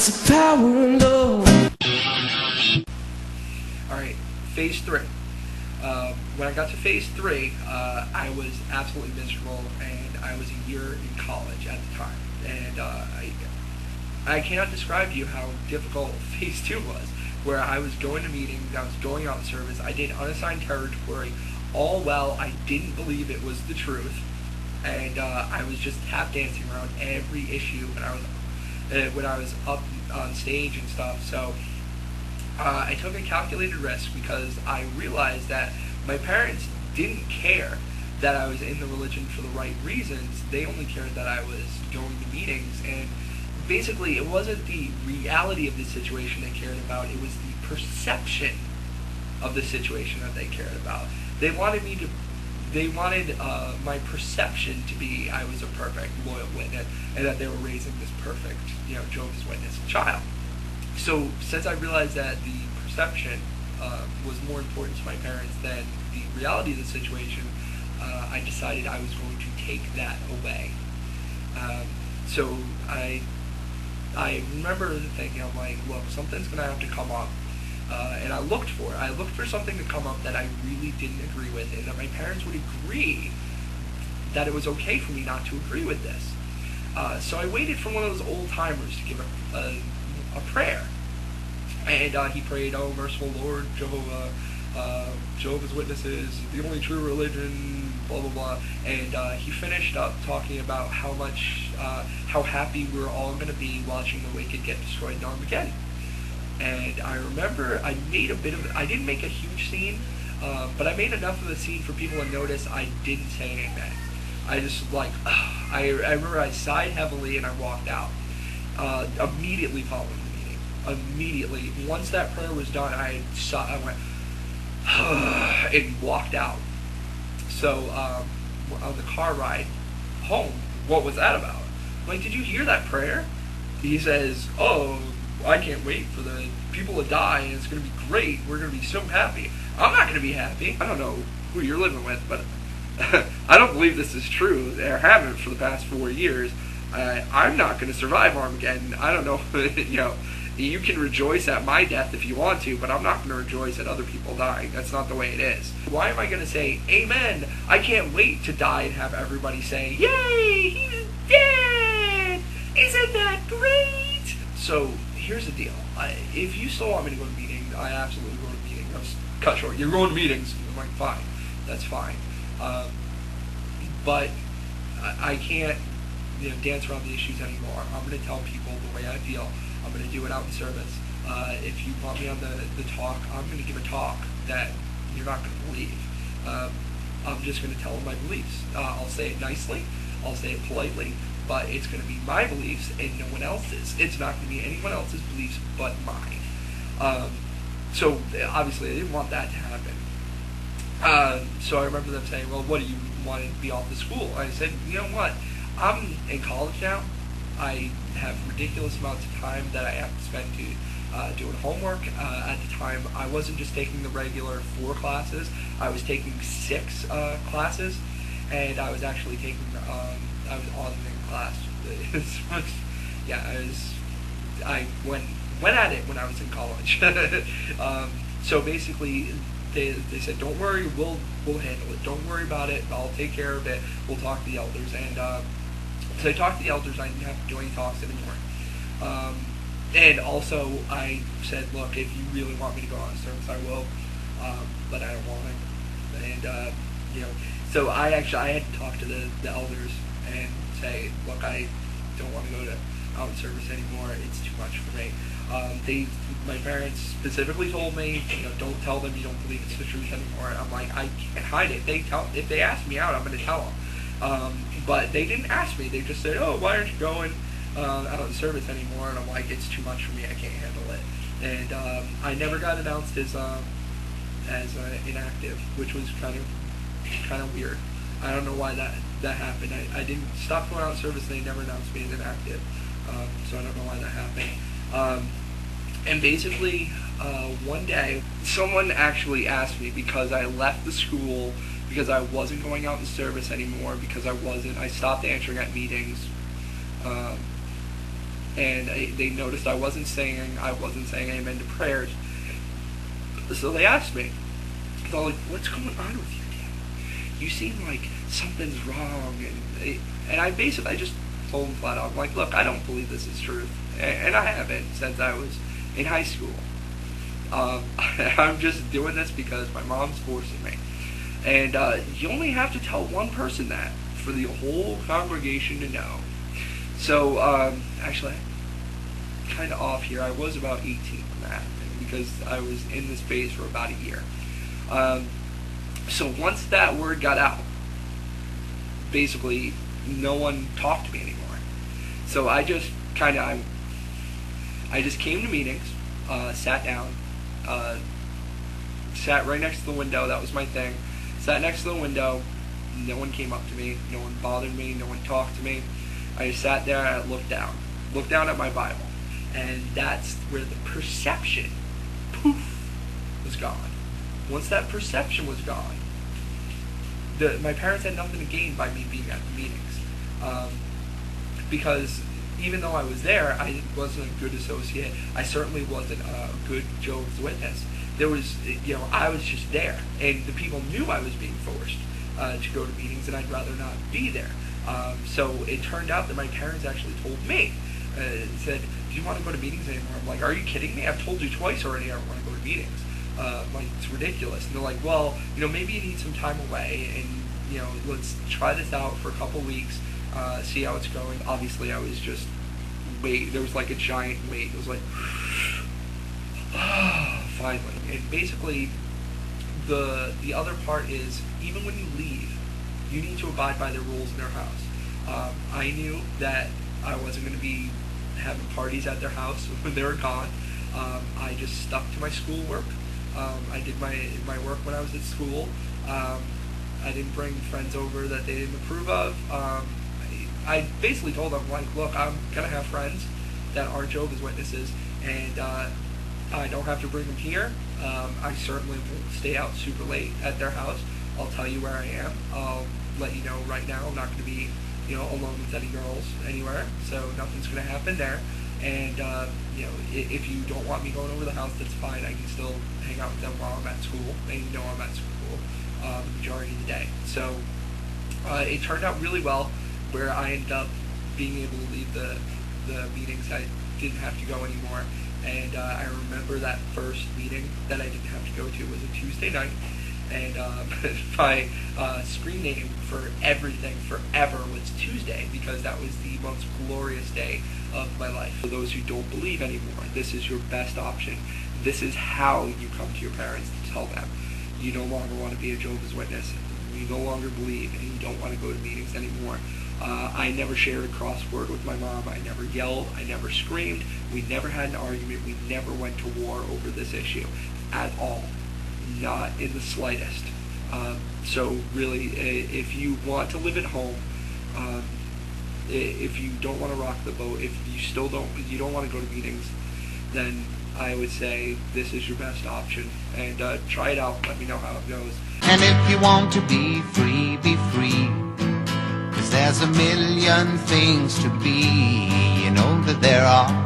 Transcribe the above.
lots of power and love. Alright, phase 3. When I got to phase 3, I was absolutely miserable, and I was a year in college at the time. And I cannot describe to you how difficult phase 2 was, where I was going to meetings, I was going out in service, I did unassigned territory, all well, I didn't believe it was the truth, and I was just tap dancing around every issue when I was up on stage and stuff. So I took a calculated risk because I realized that my parents didn't care that I was in the religion for the right reasons. They only cared that I was going to meetings, and basically it wasn't the reality of the situation they cared about, it was the perception of the situation that they cared about. They wanted my perception to be I was a perfect, loyal witness, and that they were raising this perfect, Jehovah's Witness child. So since I realized that the perception was more important to my parents than the reality of the situation, I decided I was going to take that away. So I remember thinking, I'm like, look, something's going to have to come up. And I looked for it. I looked for something to come up that I really didn't agree with, and that my parents would agree that it was okay for me not to agree with this. So I waited for one of those old timers to give a prayer. And he prayed, "Oh, merciful Lord, Jehovah, Jehovah's Witnesses, the only true religion, blah, blah, blah." And he finished up talking about how happy we were all going to be watching the wicked get destroyed in Armageddon. And I remember I didn't make a huge scene, but I made enough of a scene for people to notice I didn't say amen. I just I remember I sighed heavily and I walked out, immediately following the meeting. Immediately. Once that prayer was done, I went, and walked out. So, on the car ride home, what was that about? I'm like, did you hear that prayer? He says, "Oh, I can't wait for the people to die, and it's going to be great. We're going to be so happy." I'm not going to be happy. I don't know who you're living with, but I don't believe this is true. I haven't for the past 4 years. I'm not going to survive Armageddon. I don't know, you can rejoice at my death if you want to, but I'm not going to rejoice at other people dying. That's not the way it is. Why am I going to say, amen? I can't wait to die and have everybody say, "Yay, he's dead! Isn't that great?" So, here's the deal. If you still want me to go to meetings, I absolutely go to meetings. I was cut short. You're going to meetings. I'm like, fine. That's fine. But I can't dance around the issues anymore. I'm going to tell people the way I feel. I'm going to do it out in service. If you want me on the talk, I'm going to give a talk that you're not going to believe. I'm just going to tell them my beliefs. I'll say it nicely. I'll say it politely. But it's going to be my beliefs and no one else's. It's not going to be anyone else's beliefs but mine. So obviously I didn't want that to happen. So I remember them saying, "Well, what do you want to be off the school?" I said, "You know what? I'm in college now. I have ridiculous amounts of time that I have to spend doing homework. At the time, I wasn't just taking the regular 4 classes. I was taking 6 classes, and I was actually taking I was auditing class. I went at it when I was in college. So basically, they said, "Don't worry, we'll handle it. Don't worry about it. I'll take care of it. We'll talk to the elders." And so I talked to the elders. I didn't have to do any talks anymore. And also, I said, "Look, if you really want me to go on service, I will, but I don't want it." And so I had to talk to the elders and say, "Look, I don't want to go to out in service anymore. It's too much for me." My parents specifically told me, "Don't tell them you don't believe it's the truth anymore." I'm like, I can't hide it. If they ask me out, I'm going to tell them. But they didn't ask me. They just said, "Oh, why aren't you going out in service anymore?" And I'm like, it's too much for me. I can't handle it. And I never got announced as inactive, which was kind of weird. I don't know why that happened. I didn't stop going out in service. They never announced me as inactive. So I don't know why that happened. And basically, one day, someone actually asked me, because I left the school, because I wasn't going out in service anymore, because I stopped answering at meetings. and they noticed I wasn't saying amen to prayers. So they asked me, they're like, "What's going on with you, Dan? You seem like something's wrong." And I just told them flat out, I'm like, "Look, I don't believe this is truth, and I haven't since I was in high school. I'm just doing this because my mom's forcing me." And you only have to tell one person that for the whole congregation to know. So actually, kind of off here. I was about 18 when that happened because I was in this phase for about a year. So once that word got out, basically no one talked to me anymore. So I just came to meetings, sat down, sat right next to the window. That was my thing. Sat next to the window. No one came up to me. No one bothered me. No one talked to me. I just sat there and I looked down at my Bible, and that's where the perception, poof, was gone. Once that perception was gone, my parents had nothing to gain by me being at the meetings, because even though I was there, I wasn't a good associate. I certainly wasn't a good Jehovah's Witness. There was, I was just there, and the people knew I was being forced to go to meetings, and I'd rather not be there. So it turned out that my parents actually told me, said, "Do you want to go to meetings anymore?" I'm like, "Are you kidding me? I've told you twice already I don't want to go to meetings. Like, it's ridiculous." And they're like, "Well, maybe you need some time away, and let's try this out for a couple weeks, see how it's going." Obviously, I was just there was like a giant weight. It was like, finally. And basically, the other part is, even when you leave, you need to abide by the rules in their house. I knew that I wasn't going to be having parties at their house when they were gone. I just stuck to my schoolwork. I did my work when I was at school. I didn't bring friends over that they didn't approve of. I basically told them, like, "Look, I'm going to have friends that are Jehovah's Witnesses, and I don't have to bring them here. I certainly won't stay out super late at their house. I'll tell you where I am. I'll let you know right now I'm not going to be, alone with any girls anywhere, so nothing's going to happen there. And, if you don't want me going over the house, that's fine. I can still hang out with them while I'm at school. They know I'm at school the majority of the day." So it turned out really well, where I ended up being able to leave the meetings. I didn't have to go anymore. And I remember that first meeting that I didn't have to go to was a Tuesday night. And my screen name for everything forever was Tuesday, because that was the most glorious day of my life. For those who don't believe anymore, this is your best option. This is how you come to your parents to tell them you no longer want to be a Jehovah's Witness, you no longer believe, and you don't want to go to meetings anymore. I never shared a crossword with my mom. I never yelled. I never screamed. We never had an argument. We never went to war over this issue at all. Not in the slightest. So really, if you want to live at home, if you don't want to rock the boat, if you don't want to go to meetings, then I would say this is your best option. And try it out. Let me know how it goes. And if you want to be free, be free. 'Cause there's a million things to be. You know that there are.